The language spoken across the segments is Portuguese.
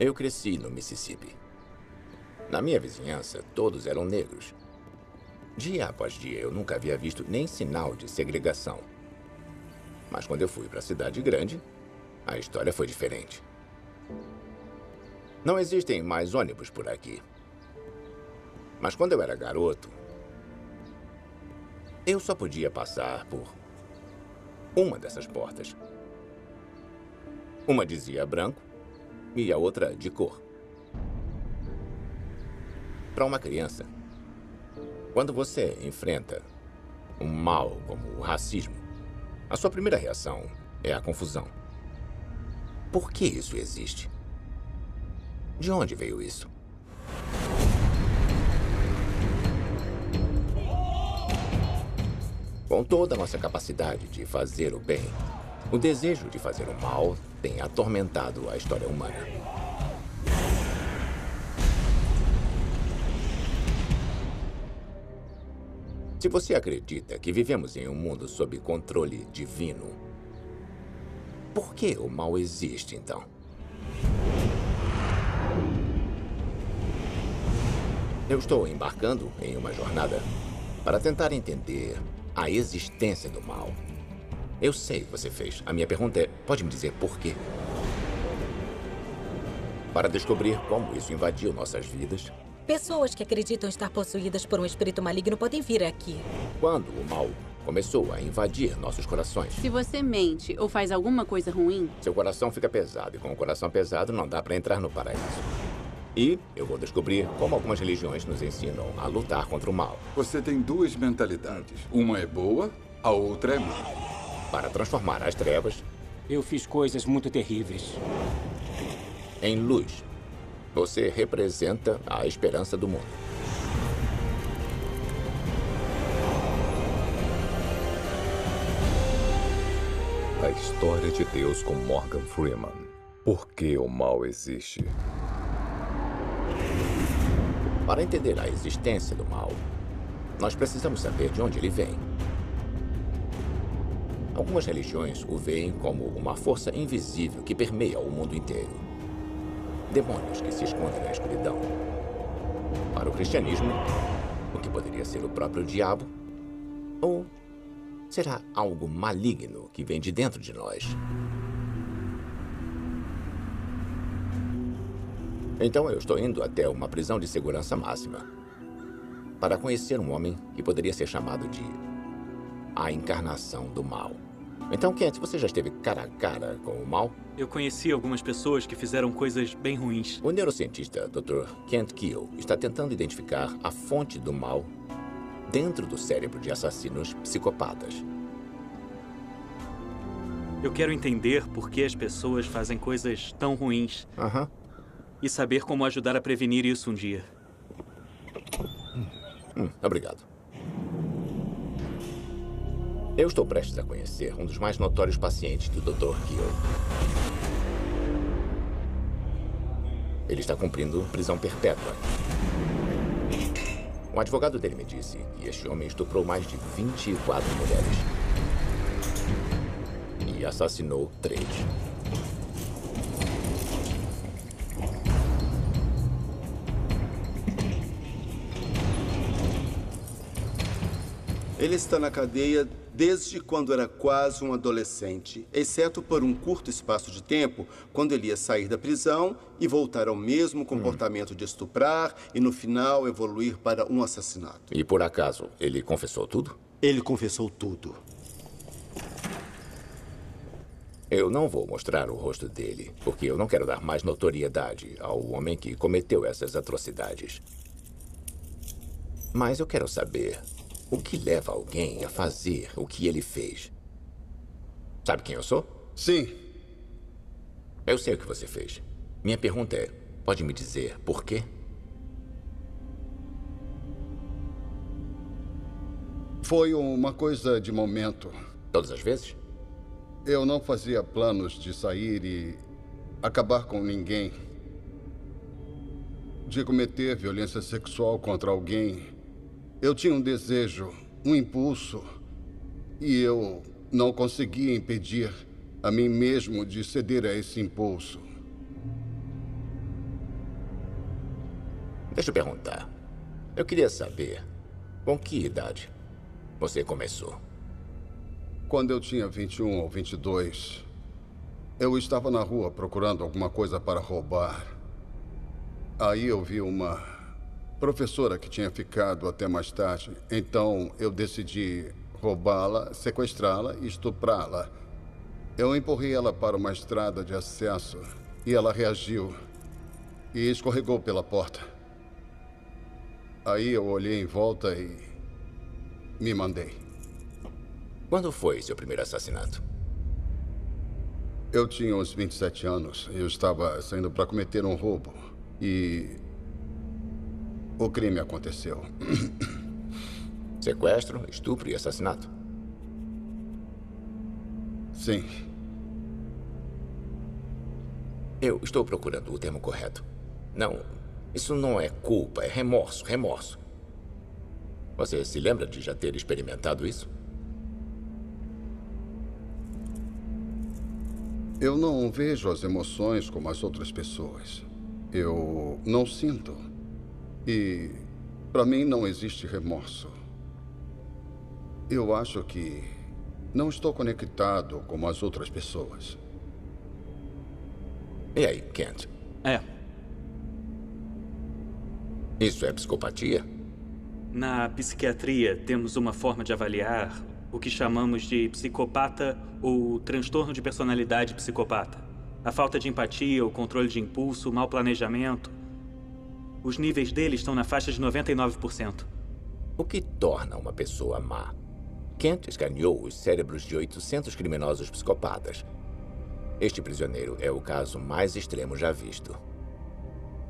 Eu cresci no Mississippi. Na minha vizinhança, todos eram negros. Dia após dia, eu nunca havia visto nem sinal de segregação. Mas quando eu fui para a cidade grande, a história foi diferente. Não existem mais ônibus por aqui. Mas quando eu era garoto, eu só podia passar por uma dessas portas. Uma dizia branco e a outra de cor. Para uma criança, quando você enfrenta um mal como o racismo, a sua primeira reação é a confusão. Por que isso existe? De onde veio isso? Com toda a nossa capacidade de fazer o bem, o desejo de fazer o mal tem atormentado a história humana. Se você acredita que vivemos em um mundo sob controle divino, por que o mal existe, então? Eu estou embarcando em uma jornada para tentar entender a existência do mal. Eu sei o que você fez. A minha pergunta é, pode me dizer por quê? Para descobrir como isso invadiu nossas vidas. Pessoas que acreditam estar possuídas por um espírito maligno podem vir aqui. Quando o mal começou a invadir nossos corações. Se você mente ou faz alguma coisa ruim... Seu coração fica pesado, e com o coração pesado não dá para entrar no paraíso. E eu vou descobrir como algumas religiões nos ensinam a lutar contra o mal. Você tem duas mentalidades. Uma é boa, a outra é má. Para transformar as trevas... Eu fiz coisas muito terríveis. Em luz. Você representa a esperança do mundo. A história de Deus com Morgan Freeman. Por que o mal existe? Para entender a existência do mal, nós precisamos saber de onde ele vem. Algumas religiões o veem como uma força invisível que permeia o mundo inteiro. Demônios que se escondem na escuridão. Para o cristianismo, o que poderia ser o próprio diabo, ou será algo maligno que vem de dentro de nós? Então eu estou indo até uma prisão de segurança máxima para conhecer um homem que poderia ser chamado de a encarnação do mal. Então, Kent, você já esteve cara a cara com o mal? Eu conheci algumas pessoas que fizeram coisas bem ruins. O neurocientista Dr. Kent Keel está tentando identificar a fonte do mal dentro do cérebro de assassinos psicopatas. Eu quero entender por que as pessoas fazem coisas tão ruins. E saber como ajudar a prevenir isso um dia. Obrigado. Eu estou prestes a conhecer um dos mais notórios pacientes do Dr. Keel. Ele está cumprindo prisão perpétua. Um advogado dele me disse que este homem estuprou mais de 24 mulheres. E assassinou 3. Ele está na cadeia desde quando era quase um adolescente, exceto por um curto espaço de tempo, quando ele ia sair da prisão e voltar ao mesmo comportamento de estuprar e, no final, evoluir para um assassinato. E, por acaso, ele confessou tudo? Ele confessou tudo. Eu não vou mostrar o rosto dele, porque eu não quero dar mais notoriedade ao homem que cometeu essas atrocidades. Mas eu quero saber o que leva alguém a fazer o que ele fez. Sabe quem eu sou? Sim. Eu sei o que você fez. Minha pergunta é, pode me dizer por quê? Foi uma coisa de momento. Todas as vezes? Eu não fazia planos de sair e acabar com ninguém. De cometer violência sexual contra alguém. Eu tinha um desejo, um impulso, e eu não conseguia impedir a mim mesmo de ceder a esse impulso. Deixa eu perguntar. Eu queria saber, com que idade você começou? Quando eu tinha 21 ou 22, eu estava na rua procurando alguma coisa para roubar. Aí eu vi uma professora que tinha ficado até mais tarde. Então eu decidi roubá-la, sequestrá-la e estuprá-la. Eu empurrei ela para uma estrada de acesso e ela reagiu e escorregou pela porta. Aí eu olhei em volta e me mandei. Quando foi seu primeiro assassinato? Eu tinha uns 27 anos. Eu estava saindo para cometer um roubo. E o crime aconteceu. Sequestro, estupro e assassinato? Sim. Eu estou procurando o termo correto. Não, isso não é culpa, é remorso, remorso. Você se lembra de já ter experimentado isso? Eu não vejo as emoções como as outras pessoas. Eu não sinto. E, para mim, não existe remorso. Eu acho que não estou conectado como as outras pessoas. E aí, Kent? Isso é psicopatia? Na psiquiatria, temos uma forma de avaliar o que chamamos de psicopata ou transtorno de personalidade psicopata. A falta de empatia, o controle de impulso, o mau planejamento. Os níveis dele estão na faixa de 99%. O que torna uma pessoa má? Kent escaneou os cérebros de 800 criminosos psicopatas. Este prisioneiro é o caso mais extremo já visto.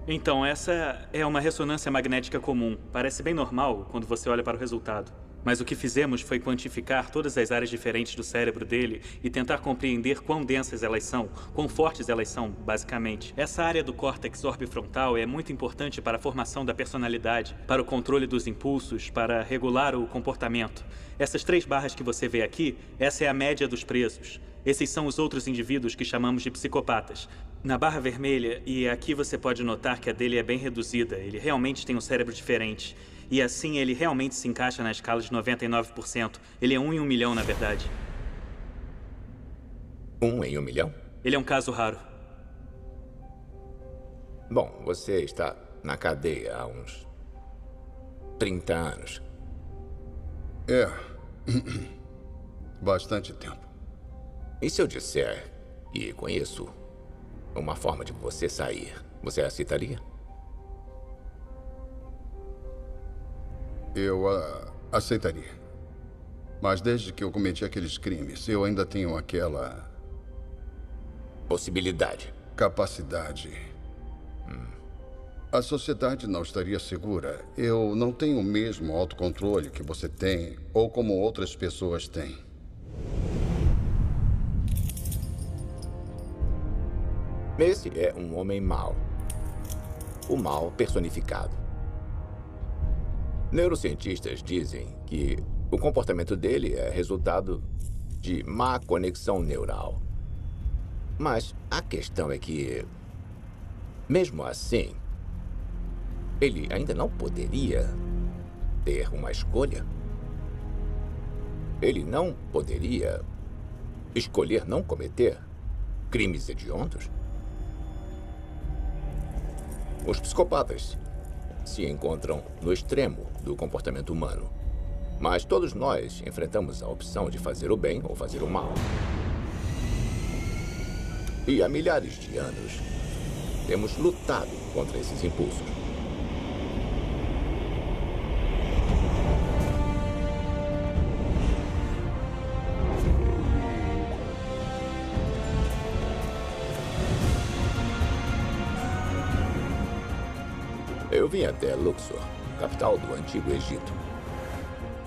Então, essa é uma ressonância magnética comum. Parece bem normal quando você olha para o resultado. Mas o que fizemos foi quantificar todas as áreas diferentes do cérebro dele e tentar compreender quão densas elas são, quão fortes elas são, basicamente. Essa área do córtex orbifrontal é muito importante para a formação da personalidade, para o controle dos impulsos, para regular o comportamento. Essas 3 barras que você vê aqui, essa é a média dos presos. Esses são os outros indivíduos que chamamos de psicopatas. Na barra vermelha, e aqui você pode notar que a dele é bem reduzida, ele realmente tem um cérebro diferente. E assim ele realmente se encaixa na escala de 99%. Ele é 1 em 1 milhão, na verdade. 1 em 1 milhão? Ele é um caso raro. Bom, você está na cadeia há uns 30 anos. É. Bastante tempo. E se eu disser que conheço uma forma de você sair, você aceitaria? Eu aceitaria. Mas desde que eu cometi aqueles crimes, eu ainda tenho aquela... possibilidade. Capacidade. A sociedade não estaria segura. Eu não tenho o mesmo autocontrole que você tem ou como outras pessoas têm. Esse é um homem mau. O mal personificado. Neurocientistas dizem que o comportamento dele é resultado de má conexão neural. Mas a questão é que, mesmo assim, ele ainda não poderia ter uma escolha. Ele não poderia escolher não cometer crimes hediondos. Os psicopatas se encontram no extremo do comportamento humano. Mas todos nós enfrentamos a opção de fazer o bem ou fazer o mal. E há milhares de anos, temos lutado contra esses impulsos. Eu vim até Luxor, capital do Antigo Egito.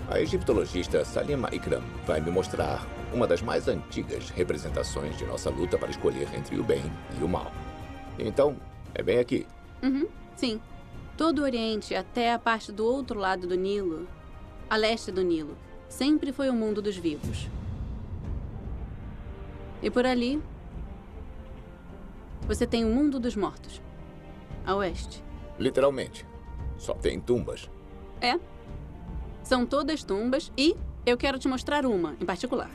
A egiptologista Salima Ikram vai me mostrar uma das mais antigas representações de nossa luta para escolher entre o bem e o mal. Então, é bem aqui. Sim. Todo o Oriente, até a parte do outro lado do Nilo, a leste do Nilo, sempre foi o mundo dos vivos. E por ali, você tem o mundo dos mortos, a oeste. Literalmente. Só tem tumbas. É. São todas tumbas e eu quero te mostrar uma, em particular.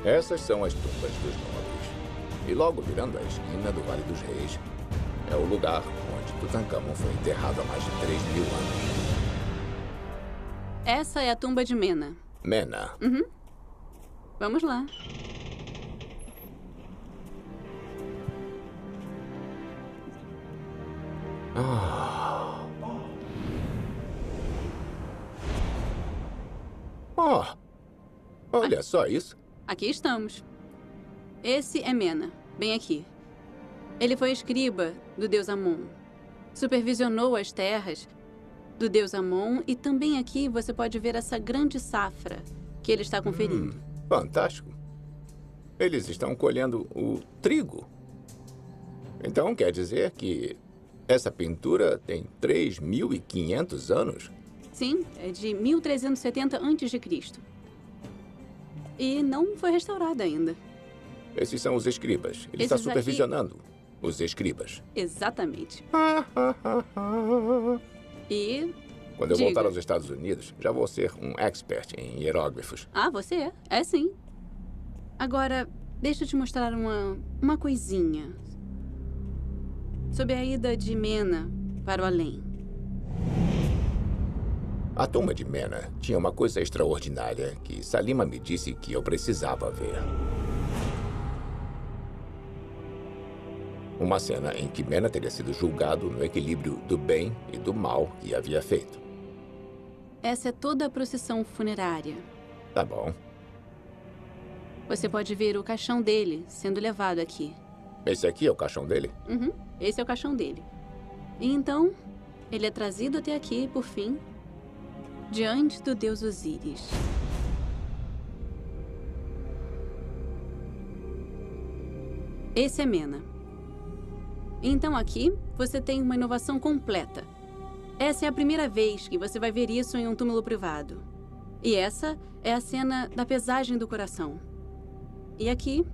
Essas são as tumbas dos nobres. E logo virando a esquina do Vale dos Reis, é o lugar onde Tutankhamon foi enterrado há mais de 3.000 anos. Essa é a tumba de Mena. Mena. Uhum. Vamos lá. Olha só isso. Aqui estamos. Esse é Mena, bem aqui. Ele foi escriba do deus Amon. Supervisionou as terras do deus Amon e também aqui você pode ver essa grande safra que ele está conferindo. Fantástico. Eles estão colhendo o trigo. Então quer dizer que essa pintura tem 3.500 anos? Sim, é de 1370 a.C. E não foi restaurada ainda. Esses são os escribas. Ele está supervisionando os escribas. Exatamente. E... Quando eu voltar aos Estados Unidos, já vou ser um expert em hieróglifos. Ah, você é? É sim. Agora, deixa eu te mostrar uma coisinha. Sobre a ida de Mena para o além. A tumba de Mena tinha uma coisa extraordinária que Salima me disse que eu precisava ver. Uma cena em que Mena teria sido julgado no equilíbrio do bem e do mal que havia feito. Essa é toda a procissão funerária. Tá bom. Você pode ver o caixão dele sendo levado aqui. Esse aqui é o caixão dele? Uhum. Esse é o caixão dele. E então, ele é trazido até aqui, por fim, diante do deus Osíris. Esse é Mena. Então aqui, você tem uma inovação completa. Essa é a primeira vez que você vai ver isso em um túmulo privado. E essa é a cena da pesagem do coração. E aqui,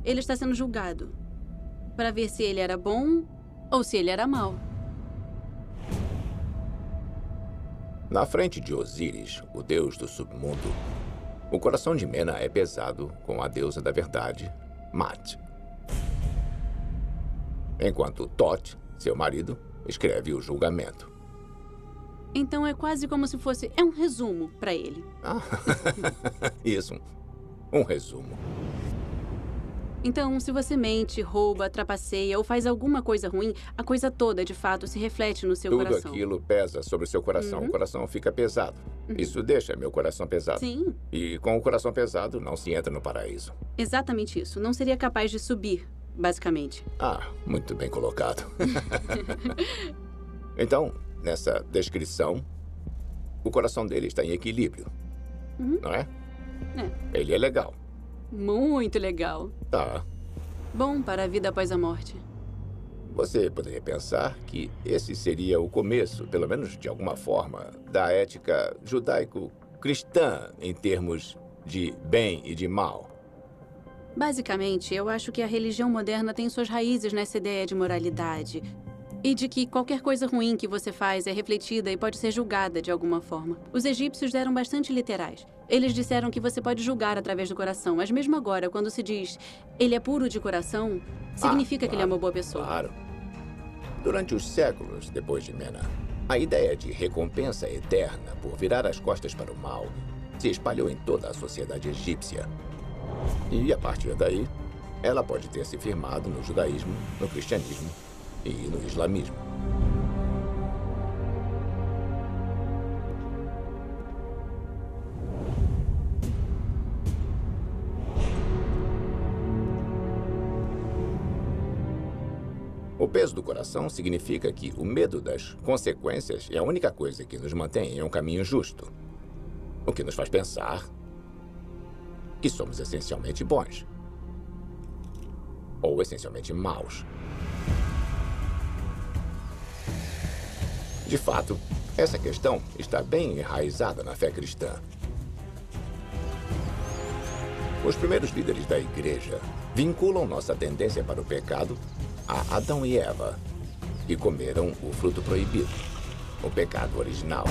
ele está sendo julgado para ver se ele era bom ou se ele era mau. Na frente de Osíris, o deus do submundo, o coração de Mena é pesado com a deusa da verdade, Mat. Enquanto Thoth, seu marido, escreve o julgamento. Então é quase como se fosse... É um resumo para ele. Isso, um resumo. Então, se você mente, rouba, trapaceia ou faz alguma coisa ruim, a coisa toda, de fato, se reflete no seu coração. Tudo aquilo pesa sobre o seu coração. O coração fica pesado. Isso deixa meu coração pesado. Sim. E com o coração pesado, não se entra no paraíso. Exatamente isso. Não seria capaz de subir, basicamente. Muito bem colocado. Então, nessa descrição, o coração dele está em equilíbrio. Não é? É. Ele é legal. Muito legal. Tá. Bom para a vida após a morte. Você poderia pensar que esse seria o começo, pelo menos de alguma forma, da ética judaico-cristã em termos de bem e de mal. Basicamente, eu acho que a religião moderna tem suas raízes nessa ideia de moralidade. E de que qualquer coisa ruim que você faz é refletida e pode ser julgada de alguma forma. Os egípcios eram bastante literais. Eles disseram que você pode julgar através do coração, mas mesmo agora, quando se diz ele é puro de coração, significa que ele é uma boa pessoa. Claro. Durante os séculos depois de Mena, a ideia de recompensa eterna por virar as costas para o mal se espalhou em toda a sociedade egípcia. E, a partir daí, ela pode ter se firmado no judaísmo, no cristianismo e no islamismo. O peso do coração significa que o medo das consequências é a única coisa que nos mantém em um caminho justo. O que nos faz pensar que somos essencialmente bons. Ou essencialmente maus. De fato, essa questão está bem enraizada na fé cristã. Os primeiros líderes da igreja vinculam nossa tendência para o pecado a Adão e Eva e comeram o fruto proibido, o pecado original.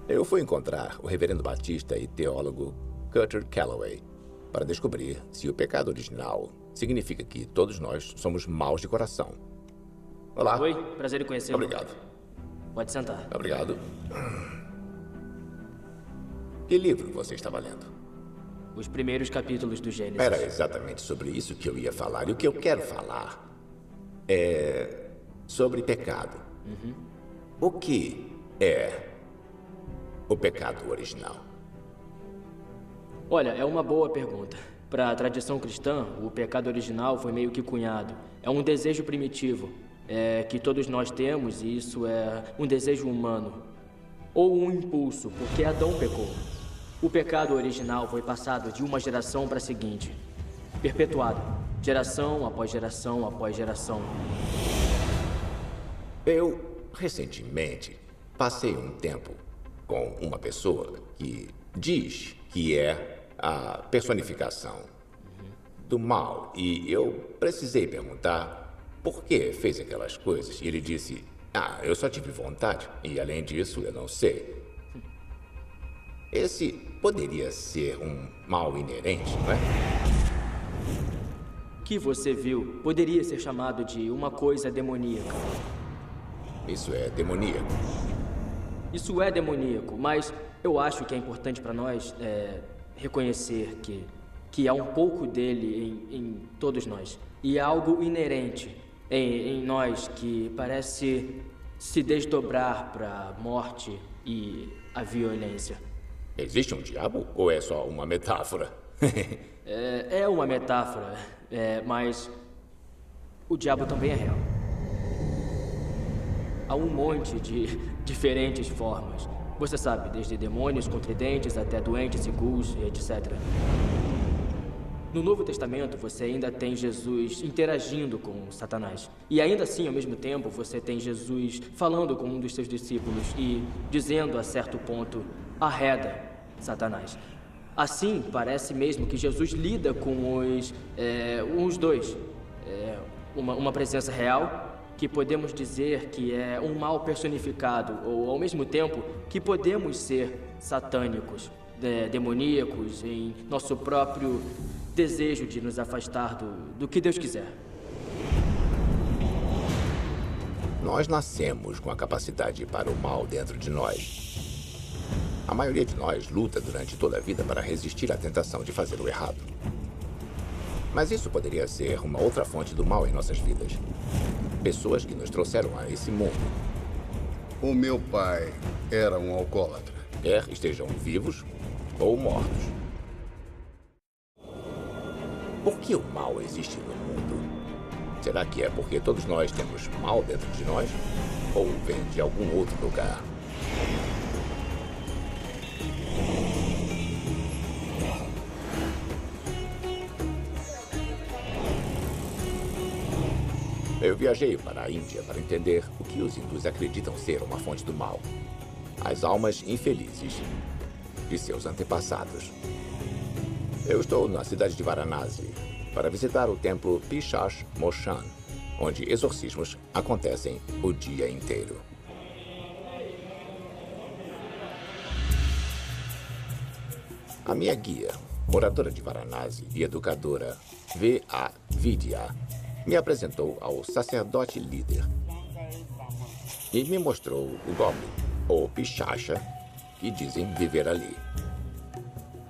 Eu fui encontrar o reverendo batista e teólogo Cutter Calloway para descobrir se o pecado original significa que todos nós somos maus de coração. Olá. Oi, prazer em conhecê-lo. Obrigado. Pode sentar. Obrigado. Que livro você estava lendo? Os primeiros capítulos do Gênesis. Era exatamente sobre isso que eu ia falar. E o que eu quero falar é sobre pecado. O que é o pecado original? Olha, é uma boa pergunta. Para a tradição cristã, o pecado original foi meio que cunhado. É um desejo primitivo, que todos nós temos, e isso é um desejo humano. Ou um impulso, porque Adão pecou. O pecado original foi passado de uma geração para a seguinte, perpetuado, geração após geração após geração. Eu, recentemente, passei um tempo com uma pessoa que diz que é a personificação do mal. E eu precisei perguntar por que fez aquelas coisas. E ele disse, eu só tive vontade. E além disso, eu não sei. Esse poderia ser um mal inerente, não é? O que você viu poderia ser chamado de uma coisa demoníaca. Isso é demoníaco. Isso é demoníaco, mas eu acho que é importante para nós reconhecer que há um pouco dele em todos nós. E há algo inerente em nós que parece se desdobrar para a morte e a violência. Existe um diabo ou é só uma metáfora? É uma metáfora, mas o diabo também é real. Há um monte de diferentes formas. Você sabe, desde demônios com tridentes até doentes e ghouls, etc. No Novo Testamento, você ainda tem Jesus interagindo com Satanás. E ainda assim, ao mesmo tempo, você tem Jesus falando com um dos seus discípulos e dizendo, a certo ponto, arreda Satanás. Assim, parece mesmo que Jesus lida com os dois. Uma presença real, que podemos dizer que é um mal personificado, ou ao mesmo tempo que podemos ser satânicos, demoníacos, em nosso próprio desejo de nos afastar do que Deus quiser. Nós nascemos com a capacidade para o mal dentro de nós. A maioria de nós luta durante toda a vida para resistir à tentação de fazer o errado. Mas isso poderia ser uma outra fonte do mal em nossas vidas. Pessoas que nos trouxeram a esse mundo. O meu pai era um alcoólatra. Quer estejam vivos ou mortos. Por que o mal existe no mundo? Será que é porque todos nós temos mal dentro de nós? Ou vem de algum outro lugar? Eu viajei para a Índia para entender o que os hindus acreditam ser uma fonte do mal. As almas infelizes de seus antepassados. Eu estou na cidade de Varanasi para visitar o templo Pishash Moshan, onde exorcismos acontecem o dia inteiro. A minha guia, moradora de Varanasi e educadora V.A. Vidya, me apresentou ao sacerdote líder e me mostrou o Goblin, ou Pichacha, que dizem viver ali.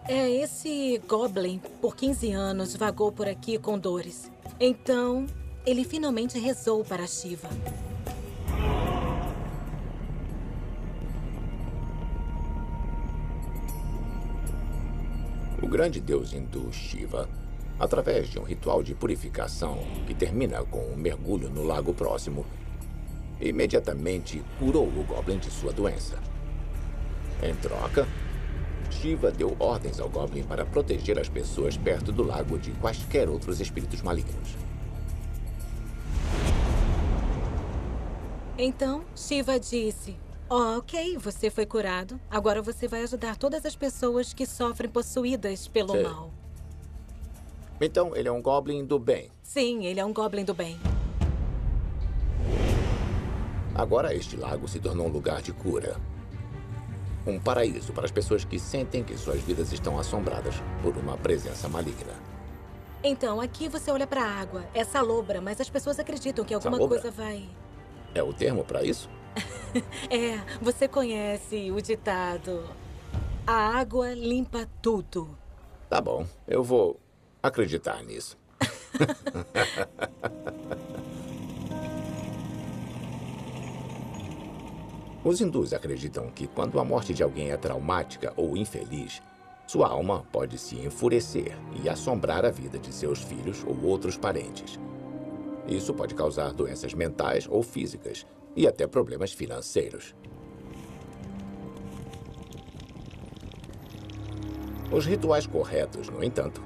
Esse Goblin, por 15 anos, vagou por aqui com dores. Então, ele finalmente rezou para Shiva. O grande deus hindu Shiva, através de um ritual de purificação que termina com um mergulho no lago próximo, imediatamente curou o Goblin de sua doença. Em troca, Shiva deu ordens ao Goblin para proteger as pessoas perto do lago de quaisquer outros espíritos malignos. Então, Shiva disse: ok, você foi curado. Agora você vai ajudar todas as pessoas que sofrem possuídas pelo Sim. mal. Então, ele é um Goblin do bem. Sim, ele é um Goblin do bem. Agora, este lago se tornou um lugar de cura. Um paraíso para as pessoas que sentem que suas vidas estão assombradas por uma presença maligna. Então, aqui você olha para a água. É salobra, mas as pessoas acreditam que alguma Salobra? coisa vai... É o termo para isso? É, você conhece o ditado: a água limpa tudo. Tá bom, eu vou acreditar nisso. Os hindus acreditam que quando a morte de alguém é traumática ou infeliz, sua alma pode se enfurecer e assombrar a vida de seus filhos ou outros parentes. Isso pode causar doenças mentais ou físicas e até problemas financeiros. Os rituais corretos, no entanto,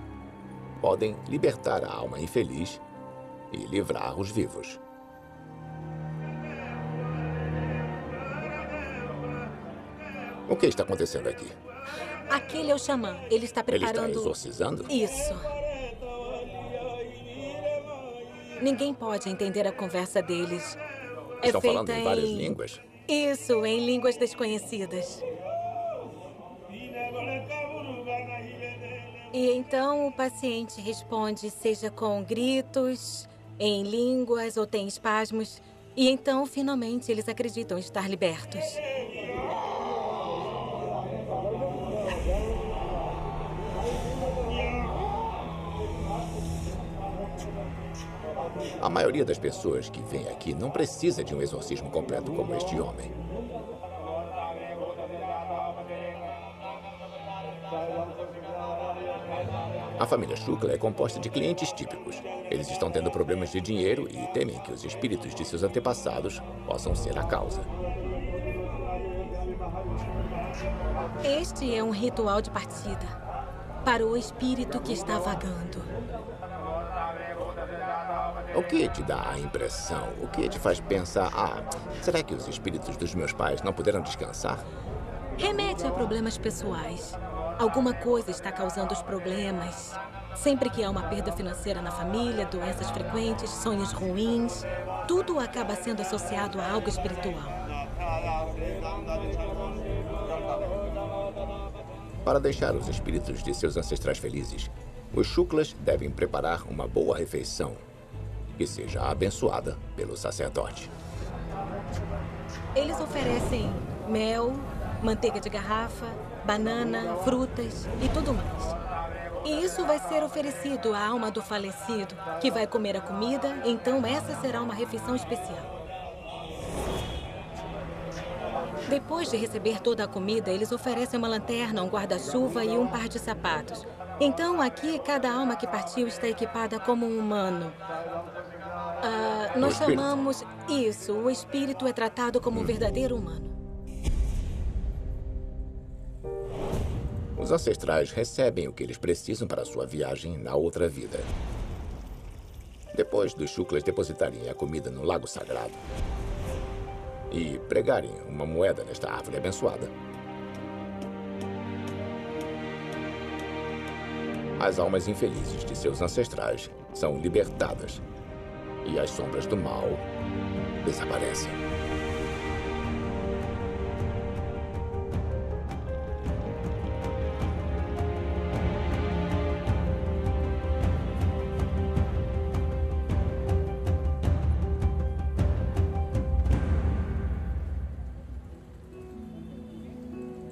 podem libertar a alma infeliz e livrar os vivos. O que está acontecendo aqui? Aquele é o xamã. Ele está Ele preparando... está exorcizando? Isso. Ninguém pode entender a conversa deles. Estão feita falando em várias línguas? Isso, em línguas desconhecidas. E então o paciente responde, seja com gritos, em línguas ou tem espasmos. E então, finalmente, eles acreditam estar libertos. A maioria das pessoas que vem aqui não precisa de um exorcismo completo como este homem. A família Shukla é composta de clientes típicos. Eles estão tendo problemas de dinheiro e temem que os espíritos de seus antepassados possam ser a causa. Este é um ritual de partida para o espírito que está vagando. O que te dá a impressão? O que te faz pensar, será que os espíritos dos meus pais não puderam descansar? Remete a problemas pessoais. Alguma coisa está causando os problemas. Sempre que há uma perda financeira na família, doenças frequentes, sonhos ruins, tudo acaba sendo associado a algo espiritual. Para deixar os espíritos de seus ancestrais felizes, os Shuklas devem preparar uma boa refeição que seja abençoada pelo sacerdote. Eles oferecem mel, manteiga de garrafa, banana, frutas e tudo mais. E isso vai ser oferecido à alma do falecido, que vai comer a comida, então essa será uma refeição especial. Depois de receber toda a comida, eles oferecem uma lanterna, um guarda-chuva e um par de sapatos. Então, aqui, cada alma que partiu está equipada como um humano. Nós chamamos isso, o espírito é tratado como um verdadeiro humano. Os ancestrais recebem o que eles precisam para a sua viagem na outra vida. Depois dos Shuklas depositarem a comida no lago sagrado e pregarem uma moeda nesta árvore abençoada, as almas infelizes de seus ancestrais são libertadas e as sombras do mal desaparecem.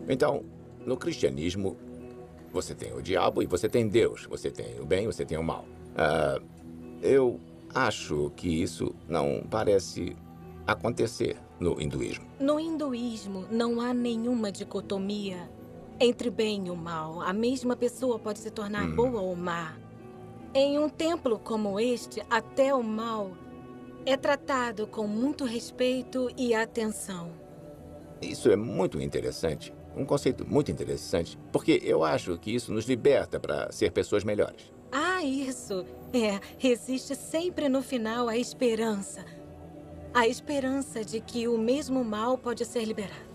Então, no cristianismo, você tem o diabo e você tem Deus. Você tem o bem e você tem o mal. Eu acho que isso não parece acontecer no hinduísmo. No hinduísmo, não há nenhuma dicotomia entre bem e o mal. A mesma pessoa pode se tornar boa ou má. Em um templo como este, até o mal é tratado com muito respeito e atenção. Isso é muito interessante. um conceito muito interessante, porque eu acho que isso nos liberta para ser pessoas melhores. Ah, isso. Existe sempre no final a esperança. A esperança de que o mesmo mal pode ser liberado.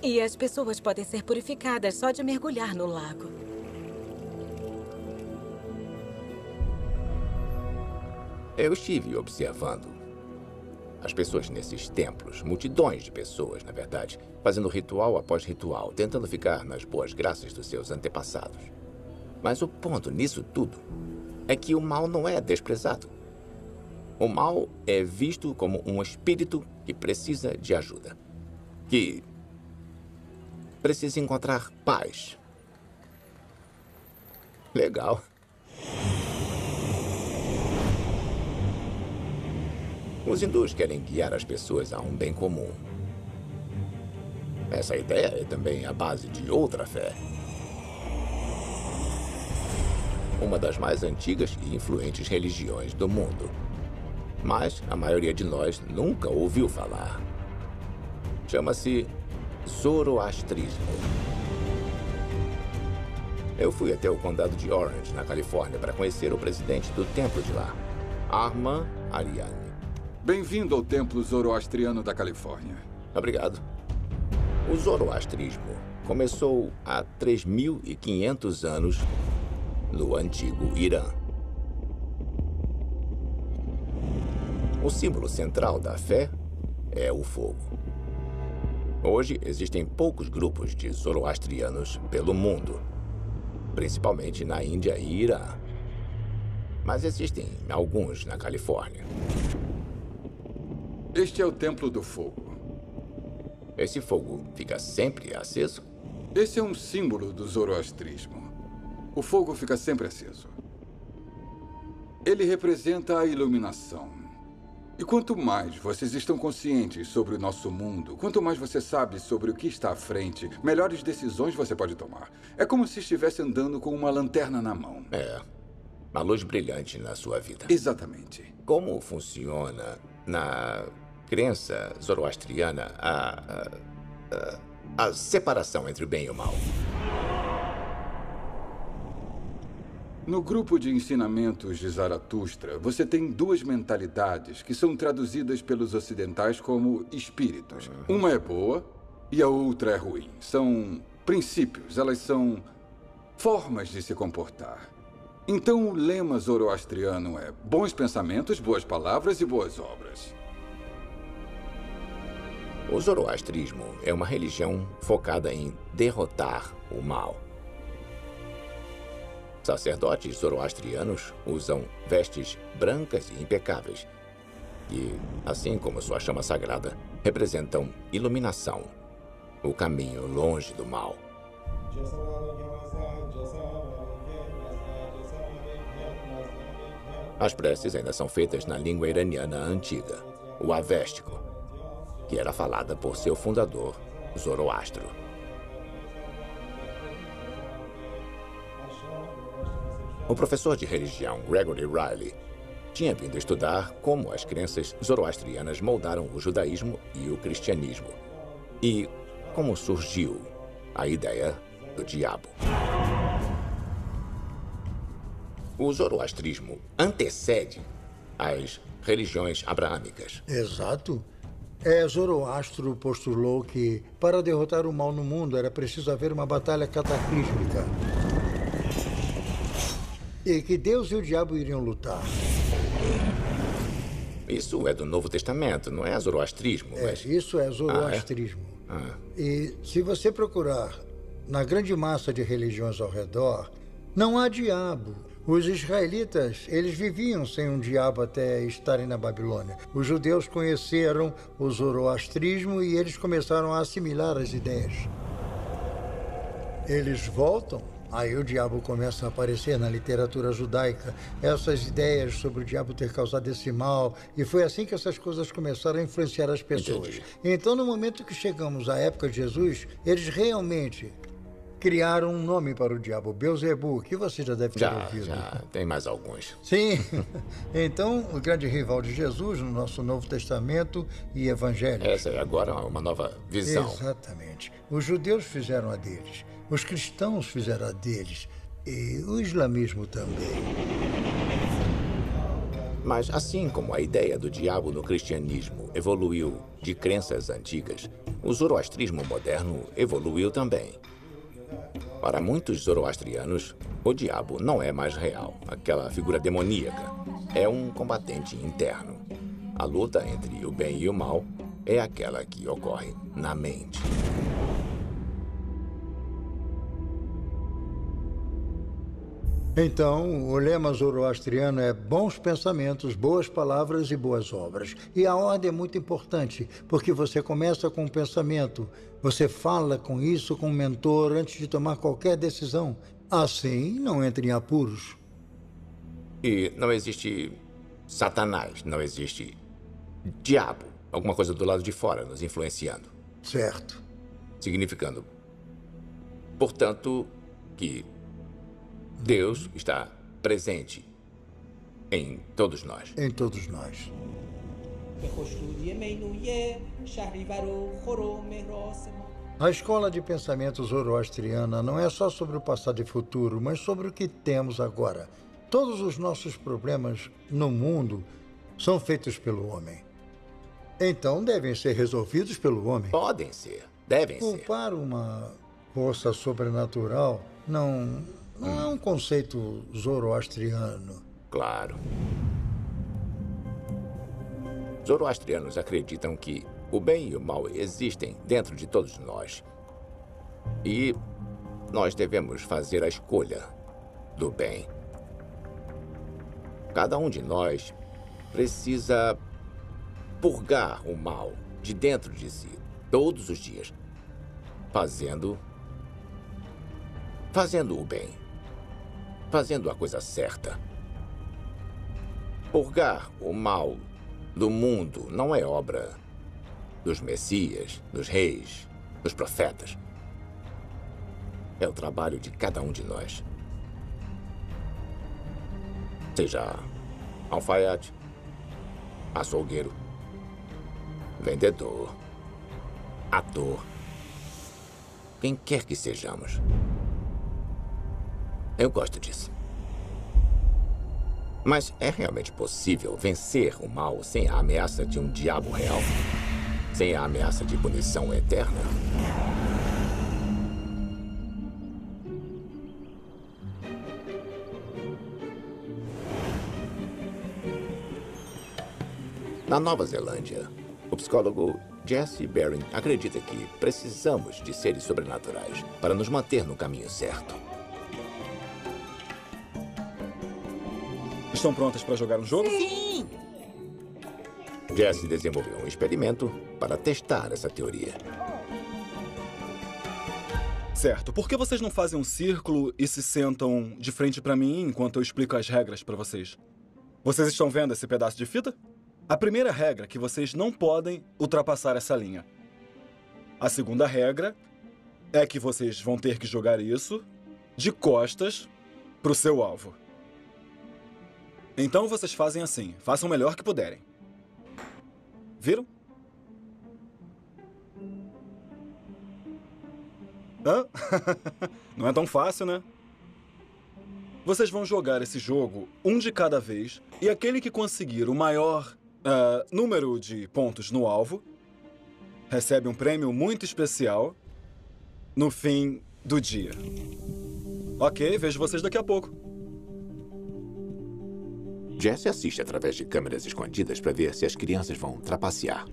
E as pessoas podem ser purificadas só de mergulhar no lago. Eu estive observando as pessoas nesses templos, multidões de pessoas, na verdade, fazendo ritual após ritual, tentando ficar nas boas graças dos seus antepassados. Mas o ponto nisso tudo é que o mal não é desprezado. O mal é visto como um espírito que precisa de ajuda, que precisa encontrar paz. Legal. Os hindus querem guiar as pessoas a um bem comum. Essa ideia é também a base de outra fé. Uma das mais antigas e influentes religiões do mundo. Mas a maioria de nós nunca ouviu falar. Chama-se Zoroastrismo. Eu fui até o condado de Orange, na Califórnia, para conhecer o presidente do templo de lá, Arman Ariane. Bem-vindo ao templo zoroastriano da Califórnia. Obrigado. O zoroastrismo começou há 3.500 anos no antigo Irã. O símbolo central da fé é o fogo. Hoje existem poucos grupos de zoroastrianos pelo mundo, principalmente na Índia e Irã. Mas existem alguns na Califórnia. Este é o Templo do Fogo. Esse fogo fica sempre aceso? Esse é um símbolo do zoroastrismo. O fogo fica sempre aceso. Ele representa a iluminação. E quanto mais vocês estão conscientes sobre o nosso mundo, quanto mais você sabe sobre o que está à frente, melhores decisões você pode tomar. É como se estivesse andando com uma lanterna na mão. É, uma luz brilhante na sua vida. Exatamente. Como funciona na crença zoroastriana a separação entre o bem e o mal? No grupo de ensinamentos de Zaratustra, você tem duas mentalidades que são traduzidas pelos ocidentais como espíritos. Uma é boa e a outra é ruim. São princípios, elas são formas de se comportar. Então o lema zoroastriano é bons pensamentos, boas palavras e boas obras. O zoroastrismo é uma religião focada em derrotar o mal. Sacerdotes zoroastrianos usam vestes brancas e impecáveis, que, assim como sua chama sagrada, representam iluminação, o caminho longe do mal. As preces ainda são feitas na língua iraniana antiga, o avéstico, que era falada por seu fundador, Zoroastro. O professor de religião Gregory Riley tinha vindo estudar como as crenças zoroastrianas moldaram o judaísmo e o cristianismo, e como surgiu a ideia do diabo. O zoroastrismo antecede as religiões abraâmicas. Exato. Zoroastro postulou que, para derrotar o mal no mundo, era preciso haver uma batalha cataclísmica. E que Deus e o diabo iriam lutar. Isso é do Novo Testamento, não é zoroastrismo? Isso é zoroastrismo. E se você procurar na grande massa de religiões ao redor, não há diabo. Os israelitas, eles viviam sem um diabo até estarem na Babilônia. Os judeus conheceram o zoroastrismo e eles começaram a assimilar as ideias. Eles voltam, aí o diabo começa a aparecer na literatura judaica, essas ideias sobre o diabo ter causado esse mal, e foi assim que essas coisas começaram a influenciar as pessoas. Entendi. Então, no momento que chegamos à época de Jesus, eles realmente criaram um nome para o diabo, Beelzebub, que você já deve ter ouvido. Já, tem mais alguns. Sim. Então, o grande rival de Jesus no nosso Novo Testamento e Evangelhos. Essa é agora uma nova visão. Exatamente. Os judeus fizeram a deles, os cristãos fizeram a deles e o islamismo também. Mas assim como a ideia do diabo no cristianismo evoluiu de crenças antigas, o zoroastrismo moderno evoluiu também. Para muitos zoroastrianos, o diabo não é mais real, aquela figura demoníaca. É um combatente interno. A luta entre o bem e o mal é aquela que ocorre na mente. Então, o lema zoroastriano é bons pensamentos, boas palavras e boas obras. E a ordem é muito importante, porque você começa com um pensamento, você fala com isso com o mentor antes de tomar qualquer decisão. Assim, não entra em apuros. E não existe Satanás, não existe diabo, alguma coisa do lado de fora nos influenciando. Certo. Significando, portanto, que Deus está presente em todos nós. Em todos nós. A escola de pensamento zoroastriana não é só sobre o passado e futuro, mas sobre o que temos agora. Todos os nossos problemas no mundo são feitos pelo homem. Então devem ser resolvidos pelo homem. Podem ser, devem ser. Culpar uma força sobrenatural não é um conceito zoroastriano. Claro. Zoroastrianos acreditam que o bem e o mal existem dentro de todos nós. E nós devemos fazer a escolha do bem. Cada um de nós precisa purgar o mal de dentro de si todos os dias, fazendo o bem, fazendo a coisa certa. Purgar o mal do mundo não é obra dos messias, dos reis, dos profetas. É o trabalho de cada um de nós. Seja alfaiate, açougueiro, vendedor, ator, quem quer que sejamos. Eu gosto disso. Mas é realmente possível vencer o mal sem a ameaça de um diabo real? Sem a ameaça de punição eterna? Na Nova Zelândia, o psicólogo Jesse Bering acredita que precisamos de seres sobrenaturais para nos manter no caminho certo. Estão prontas para jogar um jogo? Sim! Jesse desenvolveu um experimento para testar essa teoria. Certo. Por que vocês não fazem um círculo e se sentam de frente para mim enquanto eu explico as regras para vocês? Vocês estão vendo esse pedaço de fita? A primeira regra é que vocês não podem ultrapassar essa linha. A segunda regra é que vocês vão ter que jogar isso de costas para o seu alvo. Então vocês fazem assim. Façam o melhor que puderem. Viram? Hã? Não é tão fácil, né? Vocês vão jogar esse jogo um de cada vez e aquele que conseguir o maior número de pontos no alvo recebe um prêmio muito especial no fim do dia. Ok, vejo vocês daqui a pouco. Jesse assiste através de câmeras escondidas para ver se as crianças vão trapacear.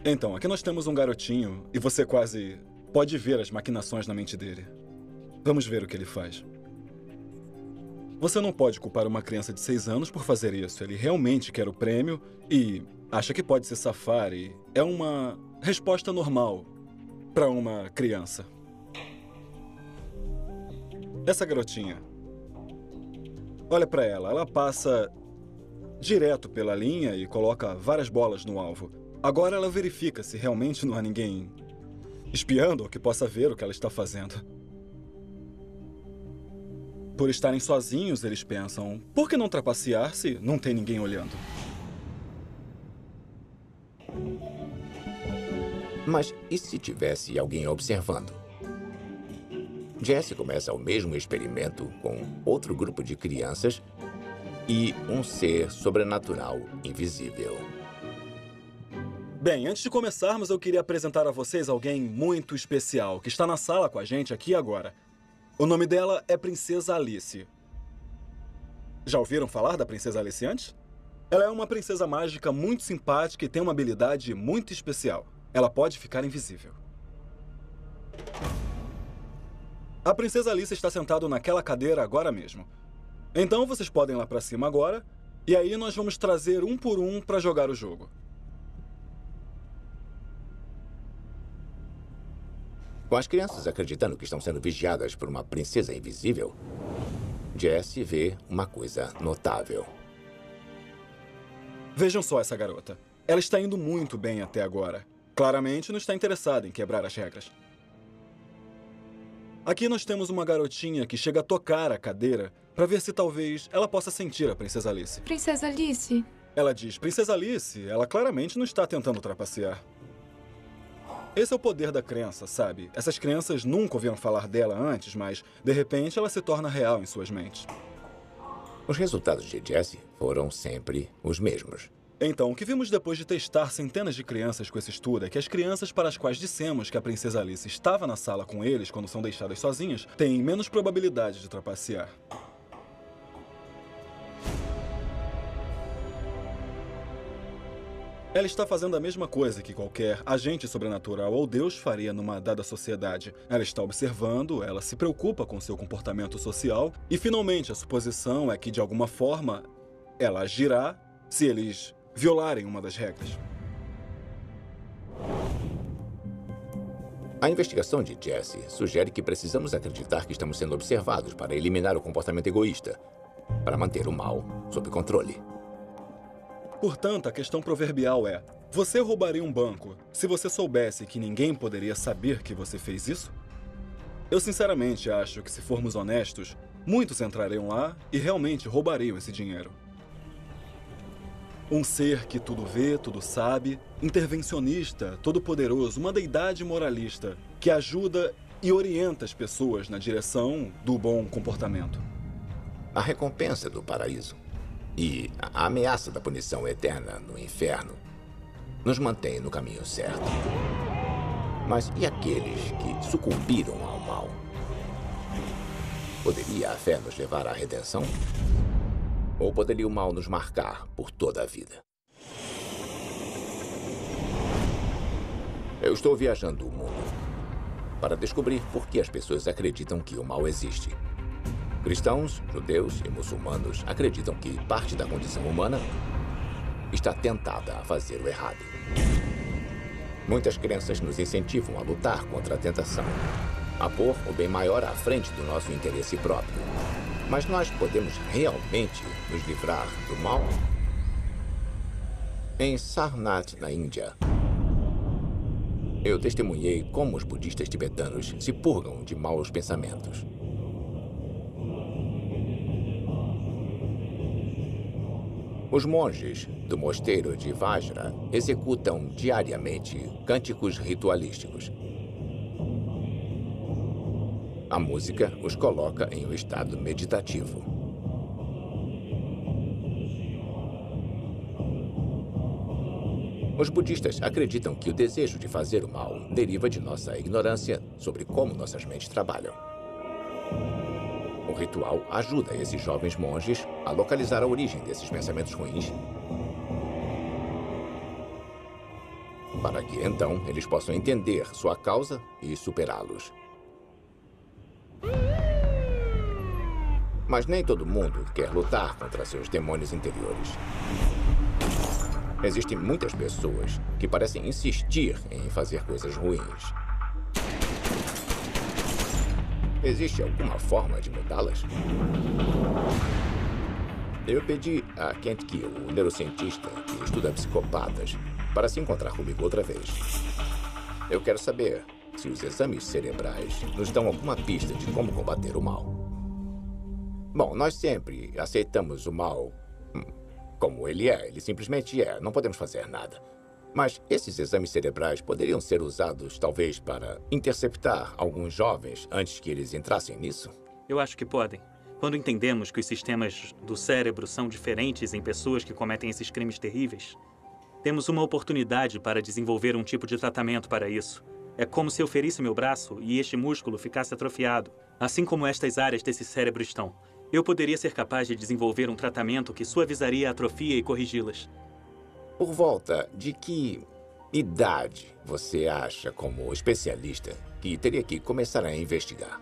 Então, aqui nós temos um garotinho e você quase pode ver as maquinações na mente dele. Vamos ver o que ele faz. Você não pode culpar uma criança de 6 anos por fazer isso. Ele realmente quer o prêmio e acha que pode se safar e é uma resposta normal para uma criança. Essa garotinha, olha para ela. Ela passa direto pela linha e coloca várias bolas no alvo. Agora ela verifica se realmente não há ninguém espiando ou que possa ver o que ela está fazendo. Por estarem sozinhos, eles pensam, por que não trapacear se não tem ninguém olhando? Mas e se tivesse alguém observando? Jesse começa o mesmo experimento com outro grupo de crianças e um ser sobrenatural invisível. Bem, antes de começarmos, eu queria apresentar a vocês alguém muito especial que está na sala com a gente aqui agora. O nome dela é Princesa Alice. Já ouviram falar da Princesa Alice antes? Ela é uma princesa mágica muito simpática e tem uma habilidade muito especial. Ela pode ficar invisível. A Princesa Alice está sentada naquela cadeira agora mesmo. Então vocês podem ir lá pra cima agora, e aí nós vamos trazer um por um para jogar o jogo. Com as crianças acreditando que estão sendo vigiadas por uma princesa invisível, Jesse vê uma coisa notável. Vejam só essa garota. Ela está indo muito bem até agora. Claramente não está interessada em quebrar as regras. Aqui nós temos uma garotinha que chega a tocar a cadeira para ver se talvez ela possa sentir a Princesa Alice. Princesa Alice? Ela diz, Princesa Alice, ela claramente não está tentando trapacear. Esse é o poder da crença, sabe? Essas crianças nunca ouviram falar dela antes, mas, de repente, ela se torna real em suas mentes. Os resultados de Jesse foram sempre os mesmos. Então, o que vimos depois de testar centenas de crianças com esse estudo é que as crianças para as quais dissemos que a Princesa Alice estava na sala com eles quando são deixadas sozinhas, têm menos probabilidade de trapacear. Ela está fazendo a mesma coisa que qualquer agente sobrenatural ou Deus faria numa dada sociedade. Ela está observando, ela se preocupa com seu comportamento social e, finalmente, a suposição é que, de alguma forma, ela agirá se eles violarem uma das regras. A investigação de Jesse sugere que precisamos acreditar que estamos sendo observados para eliminar o comportamento egoísta, para manter o mal sob controle. Portanto, a questão proverbial é: você roubaria um banco se você soubesse que ninguém poderia saber que você fez isso? Eu sinceramente acho que, se formos honestos, muitos entrariam lá e realmente roubariam esse dinheiro. Um ser que tudo vê, tudo sabe, intervencionista, todo-poderoso, uma deidade moralista que ajuda e orienta as pessoas na direção do bom comportamento. A recompensa do paraíso e a ameaça da punição eterna no inferno nos mantém no caminho certo. Mas e aqueles que sucumbiram ao mal? Poderia a fé nos levar à redenção? Ou poderia o mal nos marcar por toda a vida? Eu estou viajando o mundo para descobrir por que as pessoas acreditam que o mal existe. Cristãos, judeus e muçulmanos acreditam que parte da condição humana está tentada a fazer o errado. Muitas crenças nos incentivam a lutar contra a tentação, a pôr o bem maior à frente do nosso interesse próprio. Mas nós podemos realmente nos livrar do mal? Em Sarnath, na Índia, eu testemunhei como os budistas tibetanos se purgam de maus pensamentos. Os monges do mosteiro de Vajra executam diariamente cânticos ritualísticos. A música os coloca em um estado meditativo. Os budistas acreditam que o desejo de fazer o mal deriva de nossa ignorância sobre como nossas mentes trabalham. O ritual ajuda esses jovens monges a localizar a origem desses pensamentos ruins, para que então eles possam entender sua causa e superá-los. Mas nem todo mundo quer lutar contra seus demônios interiores. Existem muitas pessoas que parecem insistir em fazer coisas ruins. Existe alguma forma de mudá-las? Eu pedi a Kent Keel, o neurocientista que estuda psicopatas, para se encontrar comigo outra vez. Eu quero saber se os exames cerebrais nos dão alguma pista de como combater o mal. Bom, nós sempre aceitamos o mal como ele é. Ele simplesmente é. Não podemos fazer nada. Mas esses exames cerebrais poderiam ser usados, talvez, para interceptar alguns jovens antes que eles entrassem nisso? Eu acho que podem. Quando entendemos que os sistemas do cérebro são diferentes em pessoas que cometem esses crimes terríveis, temos uma oportunidade para desenvolver um tipo de tratamento para isso. É como se eu ferisse meu braço e este músculo ficasse atrofiado, assim como estas áreas desse cérebro estão. Eu poderia ser capaz de desenvolver um tratamento que suavizaria a atrofia e corrigi-las. Por volta de que idade você acha, como especialista, que teria que começar a investigar?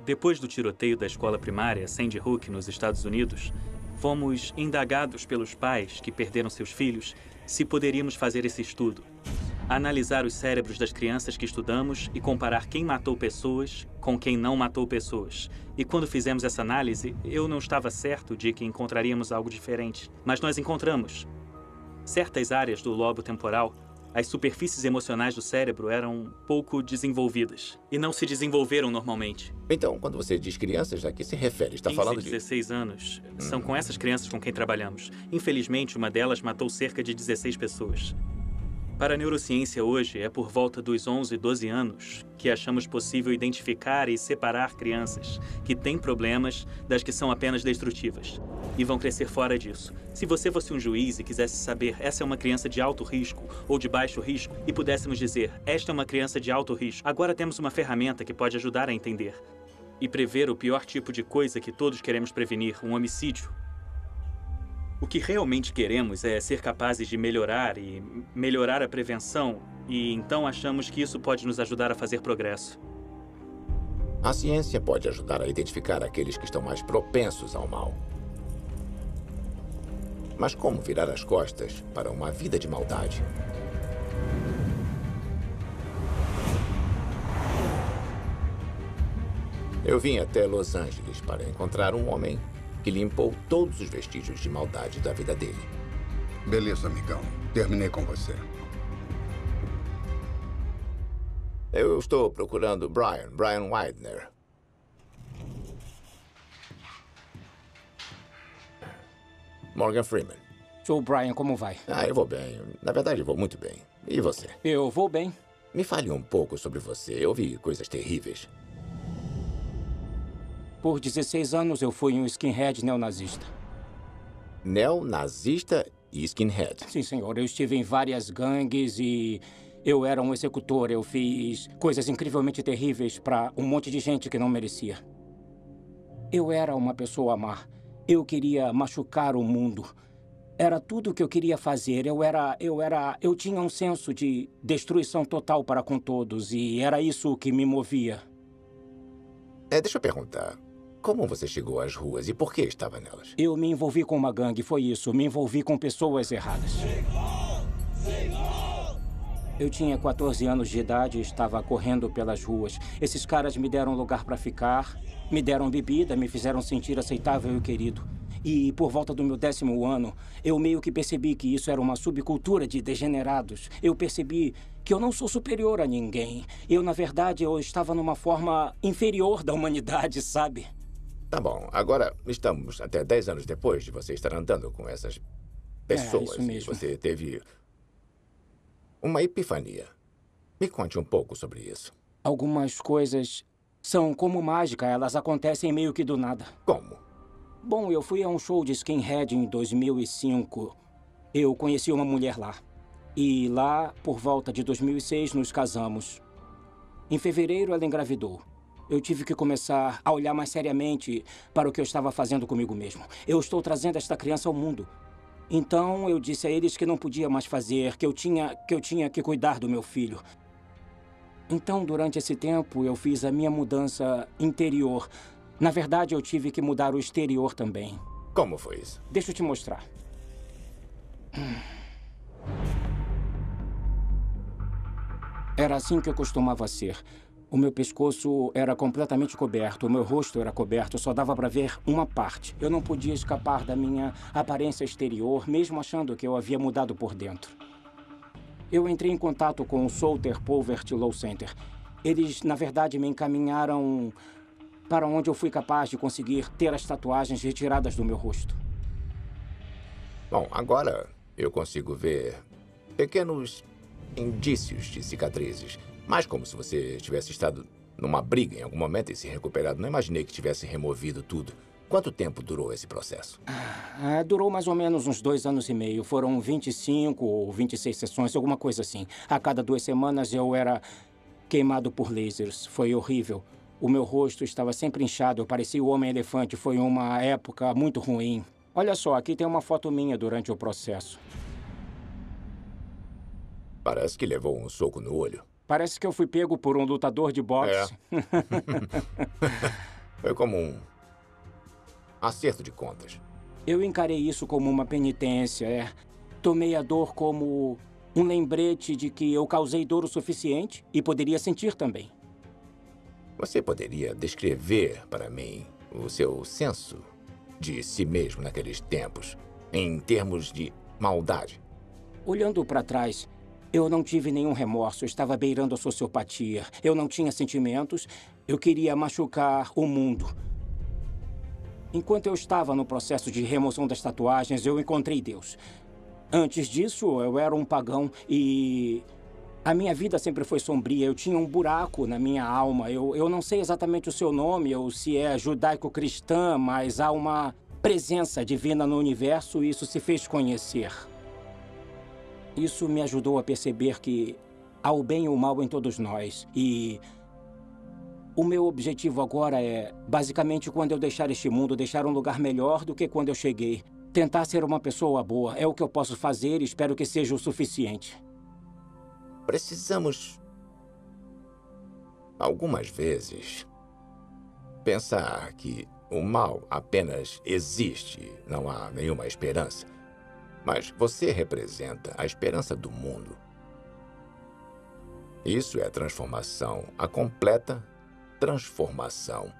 Depois do tiroteio da escola primária Sandy Hook, nos Estados Unidos, fomos indagados pelos pais que perderam seus filhos se poderíamos fazer esse estudo. Analisar os cérebros das crianças que estudamos e comparar quem matou pessoas com quem não matou pessoas. E quando fizemos essa análise, eu não estava certo de que encontraríamos algo diferente. Mas nós encontramos. Certas áreas do lobo temporal, as superfícies emocionais do cérebro eram pouco desenvolvidas e não se desenvolveram normalmente. Então, quando você diz crianças, a que se refere? Está falando de 16 anos. São com essas crianças com quem trabalhamos. Infelizmente, uma delas matou cerca de 16 pessoas. Para a neurociência hoje, é por volta dos 11, 12 anos que achamos possível identificar e separar crianças que têm problemas das que são apenas destrutivas e vão crescer fora disso. Se você fosse um juiz e quisesse saber essa é uma criança de alto risco ou de baixo risco e pudéssemos dizer esta é uma criança de alto risco, agora temos uma ferramenta que pode ajudar a entender e prever o pior tipo de coisa que todos queremos prevenir, um homicídio. O que realmente queremos é ser capazes de melhorar a prevenção, e então achamos que isso pode nos ajudar a fazer progresso. A ciência pode ajudar a identificar aqueles que estão mais propensos ao mal. Mas como virar as costas para uma vida de maldade? Eu vim até Los Angeles para encontrar um homem que limpou todos os vestígios de maldade da vida dele. Beleza, amigão. Terminei com você. Eu estou procurando Brian Widener. Morgan Freeman. Sou o Brian, como vai? Eu vou bem. Na verdade, eu vou muito bem. E você? Eu vou bem. Me fale um pouco sobre você. Eu vi coisas terríveis. Por 16 anos, eu fui um skinhead neonazista. Neonazista e skinhead? Sim, senhor. Eu estive em várias gangues e eu era um executor. Eu fiz coisas incrivelmente terríveis para um monte de gente que não merecia. Eu era uma pessoa má. Eu queria machucar o mundo. Era tudo o que eu queria fazer. Eu tinha um senso de destruição total para com todos e era isso que me movia. Deixa eu perguntar. Como você chegou às ruas e por que estava nelas? Eu me envolvi com uma gangue, foi isso. Me envolvi com pessoas erradas. Eu tinha 14 anos de idade e estava correndo pelas ruas. Esses caras me deram lugar para ficar, me deram bebida, me fizeram sentir aceitável e querido. E por volta do meu 10º ano, eu meio que percebi que isso era uma subcultura de degenerados. Eu percebi que eu não sou superior a ninguém. Na verdade, eu estava numa forma inferior da humanidade, sabe? Tá bom. Agora, estamos até 10 anos depois de você estar andando com essas pessoas. Isso mesmo. E você teve uma epifania. Me conte um pouco sobre isso. Algumas coisas são como mágica. Elas acontecem meio que do nada. Como? Bom, eu fui a um show de skinhead em 2005. Eu conheci uma mulher lá. E lá, por volta de 2006, nos casamos. Em fevereiro, ela engravidou. Eu tive que começar a olhar mais seriamente para o que eu estava fazendo comigo mesmo. Eu estou trazendo esta criança ao mundo. Então, eu disse a eles que não podia mais fazer, que eu tinha que cuidar do meu filho. Então, durante esse tempo, eu fiz a minha mudança interior. Na verdade, eu tive que mudar o exterior também. Como foi isso? Deixa eu te mostrar. Era assim que eu costumava ser. O meu pescoço era completamente coberto, o meu rosto era coberto, só dava para ver uma parte. Eu não podia escapar da minha aparência exterior, mesmo achando que eu havia mudado por dentro. Eu entrei em contato com o Solter Poverty Law Center. Eles, na verdade, me encaminharam para onde eu fui capaz de conseguir ter as tatuagens retiradas do meu rosto. Bom, agora eu consigo ver pequenos indícios de cicatrizes. Mais como se você tivesse estado numa briga em algum momento e se recuperado. Não imaginei que tivesse removido tudo. Quanto tempo durou esse processo? Durou mais ou menos uns 2 anos e meio. Foram 25 ou 26 sessões, alguma coisa assim. A cada 2 semanas eu era queimado por lasers. Foi horrível. O meu rosto estava sempre inchado. Eu parecia o Homem-Elefante. Foi uma época muito ruim. Olha só, aqui tem uma foto minha durante o processo. Parece que levou um soco no olho. Parece que eu fui pego por um lutador de boxe. Foi como um acerto de contas. Eu encarei isso como uma penitência, Tomei a dor como um lembrete de que eu causei dor o suficiente e poderia sentir também. Você poderia descrever para mim o seu senso de si mesmo naqueles tempos, em termos de maldade? Olhando para trás, eu não tive nenhum remorso. Eu estava beirando a sociopatia. Eu não tinha sentimentos. Eu queria machucar o mundo. Enquanto eu estava no processo de remoção das tatuagens, eu encontrei Deus. Antes disso, eu era um pagão e a minha vida sempre foi sombria. Eu tinha um buraco na minha alma. Eu não sei exatamente o seu nome ou se é judaico-cristã, mas há uma presença divina no universo e isso se fez conhecer. Isso me ajudou a perceber que há o bem e o mal em todos nós. E o meu objetivo agora é, basicamente, quando eu deixar este mundo, deixar um lugar melhor do que quando eu cheguei. Tentar ser uma pessoa boa. É o que eu posso fazer e espero que seja o suficiente. Precisamos, algumas vezes, pensar que o mal apenas existe, não há nenhuma esperança. Mas você representa a esperança do mundo. Isso é transformação, a completa transformação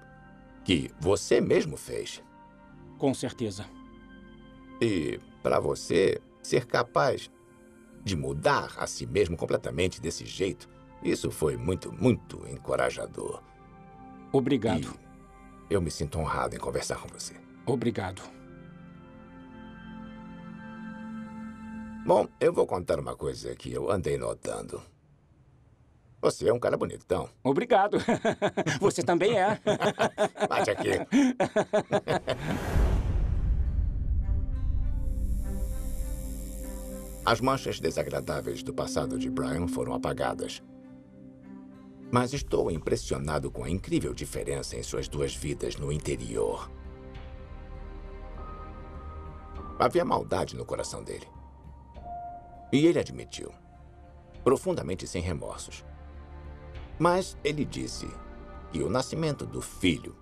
que você mesmo fez. Com certeza. E para você ser capaz de mudar a si mesmo completamente desse jeito, isso foi muito, muito encorajador. Obrigado. E eu me sinto honrado em conversar com você. Obrigado. Bom, eu vou contar uma coisa que eu andei notando. Você é um cara bonitão. Obrigado. Você também é. Bate aqui. As manchas desagradáveis do passado de Brian foram apagadas. Mas estou impressionado com a incrível diferença em suas 2 vidas no interior. Havia maldade no coração dele. E ele admitiu, profundamente sem remorsos. Mas ele disse que o nascimento do filho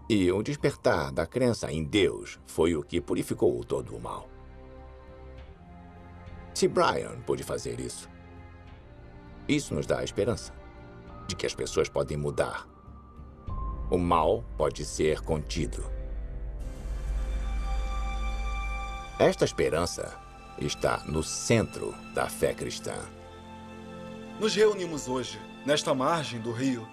e o despertar da crença em Deus foi o que purificou todo o mal. Se Brian pôde fazer isso, isso nos dá a esperança de que as pessoas podem mudar. O mal pode ser contido. Esta esperança está no centro da fé cristã. Nos reunimos hoje, nesta margem do rio,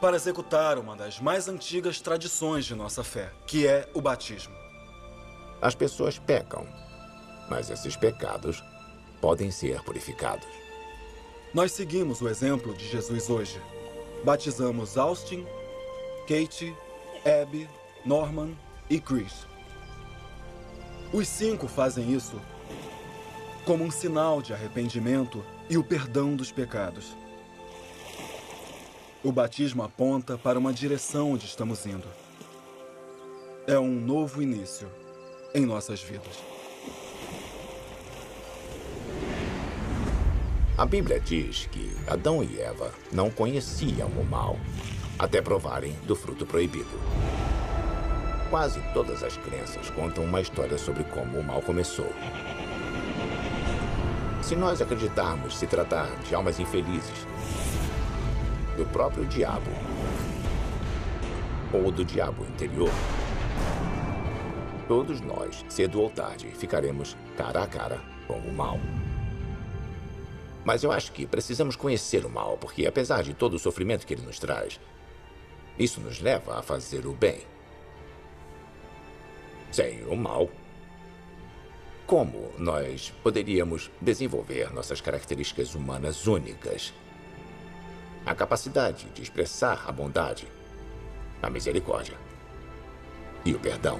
para executar uma das mais antigas tradições de nossa fé, que é o batismo. As pessoas pecam, mas esses pecados podem ser purificados. Nós seguimos o exemplo de Jesus hoje. Batizamos Austin, Kate, Abby, Norman e Chris. Os 5 fazem isso como um sinal de arrependimento e o perdão dos pecados. O batismo aponta para uma direção onde estamos indo. É um novo início em nossas vidas. A Bíblia diz que Adão e Eva não conheciam o mal até provarem do fruto proibido. Quase todas as crenças contam uma história sobre como o mal começou. Se nós acreditarmos se tratar de almas infelizes, do próprio diabo ou do diabo interior, todos nós, cedo ou tarde, ficaremos cara a cara com o mal. Mas eu acho que precisamos conhecer o mal, porque apesar de todo o sofrimento que ele nos traz, isso nos leva a fazer o bem. Sem o mal, como nós poderíamos desenvolver nossas características humanas únicas? A capacidade de expressar a bondade, a misericórdia e o perdão.